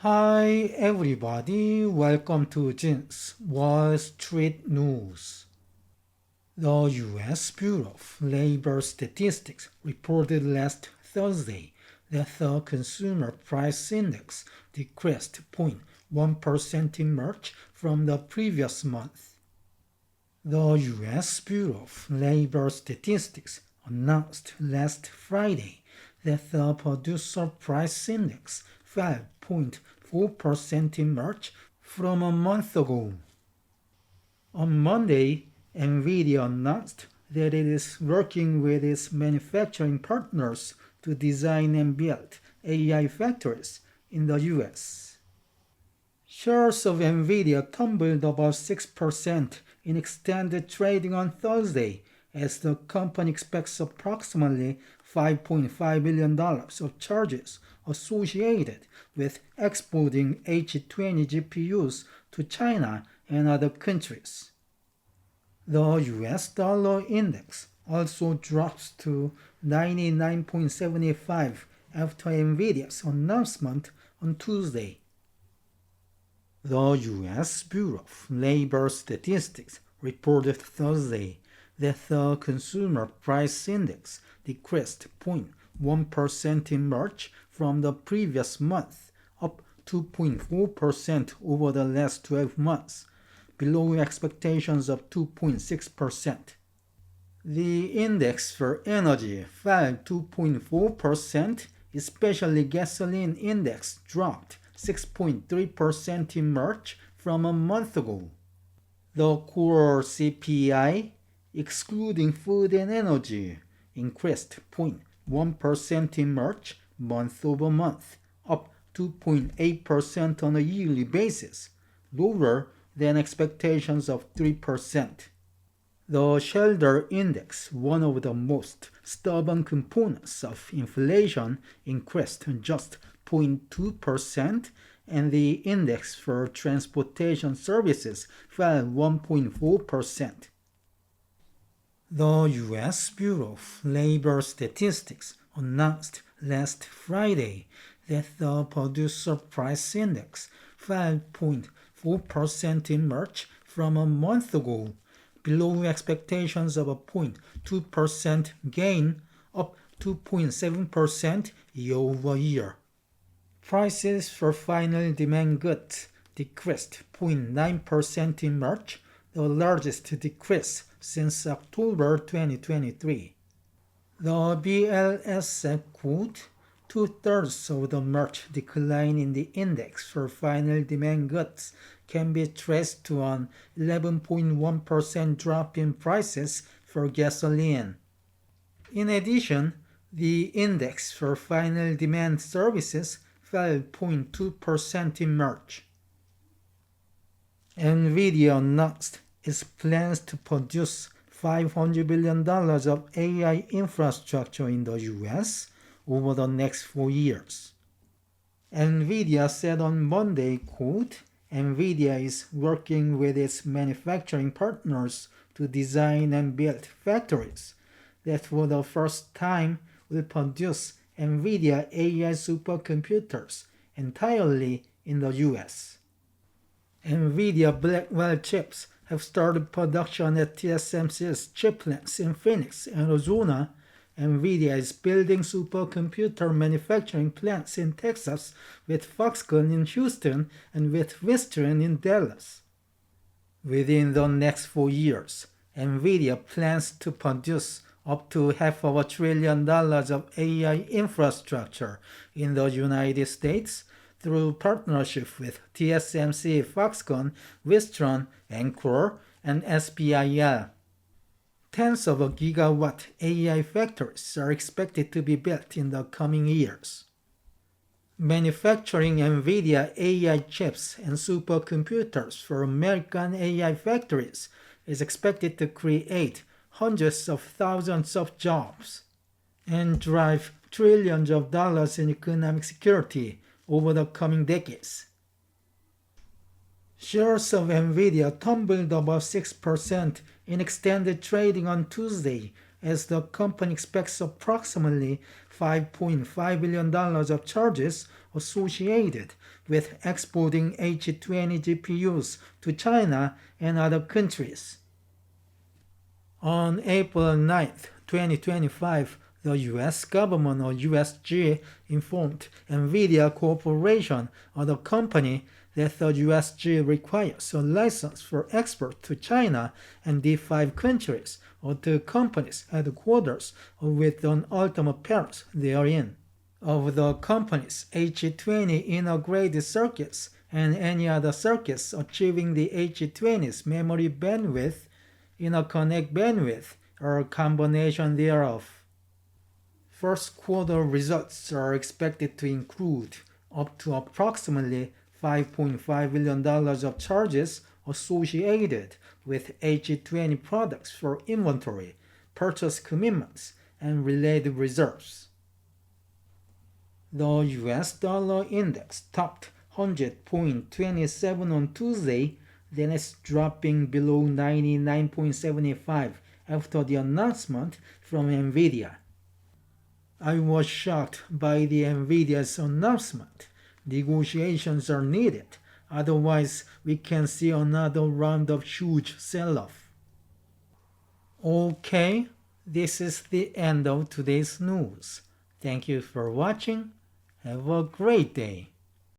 Hi everybody, welcome to Jin's Wall Street News. The US Bureau of Labor Statistics reported last Thursday that the Consumer Price Index decreased 0.1% in March from the previous month. The US Bureau of Labor Statistics announced last Friday that the Producer Price Index fell 0.4% in March from a month ago. On Monday, Nvidia announced that it is working with its manufacturing partners to design and build AI factories in the US. Shares of Nvidia tumbled about 6% in extended trading on Thursday as the company expects approximately $5.5 billion of charges associated with exporting H20 GPUs to China and other countries. The US dollar index also drops to 99.75 after Nvidia's announcement on Tuesday. The US Bureau of Labor Statistics reported Thursday that the Consumer Price Index decreased 0.1% in March from the previous month, up 2.4% over the last 12 months, below expectations of 2.6%. The index for energy fell 2.4%, especially gasoline index dropped 6.3% in March from a month ago. The core CPI, excluding food and energy, increased 0.1% in March month over month, up 2.8% on a yearly basis, lower than expectations of 3%. The Shelter Index, one of the most stubborn components of inflation, increased just 0.2%, and the index for transportation services fell 1.4%. The US Bureau of Labor Statistics announced last Friday that the Producer Price Index fell 0.4% in March from a month ago, below expectations of a 0.2% gain, up 2.7% year over year. Prices for final demand goods decreased 0.9% in March, the largest decrease since October 2023. The BLS said, quote, "Two-thirds of the March decline in the index for final demand goods can be traced to an 11.1% drop in prices for gasoline. In addition, the index for final demand services fell 0.2% in March." Nvidia announced its plans to produce $500 billion of AI infrastructure in the US over the next 4 years. Nvidia said on Monday, quote, "Nvidia is working with its manufacturing partners to design and build factories that for the first time will produce Nvidia AI supercomputers entirely in the US. Nvidia Blackwell chips have started production at TSMC's chip plants in Phoenix, Arizona. Nvidia is building supercomputer manufacturing plants in Texas, with Foxconn in Houston and with Wistron in Dallas. Within the next 4 years, Nvidia plans to produce up to $500 billion of AI infrastructure in the United States through partnership with TSMC, Foxconn, Wistron, Encore, and SPIL. Tens of gigawatt AI factories are expected to be built in the coming years. Manufacturing Nvidia AI chips and supercomputers for American AI factories is expected to create hundreds of thousands of jobs and drive trillions of dollars in economic security over the coming decades. Shares of Nvidia tumbled about 6% in extended trading on Tuesday as the company expects approximately $5.5 billion of charges associated with exporting H20 GPUs to China and other countries. On April 9th, 2025, the US government or USG informed Nvidia Corporation or the company that the USG requires a license for export to China and the five countries or the company's headquarters or with an ultimate parent therein of the company's H20 integrated circuits and any other circuits achieving the H20's memory bandwidth, interconnect bandwidth, or a combination thereof. First quarter results are expected to include up to approximately $5.5 billion of charges associated with H20 products for inventory, purchase commitments, and related reserves. The US dollar index topped 100.27 on Tuesday, then it's dropping below 99.75 after the announcement from Nvidia. I was shocked by the Nvidia's announcement. Negotiations are needed, otherwise we can see another round of huge sell-off. Okay, this is the end of today's news. Thank you for watching. Have a great day.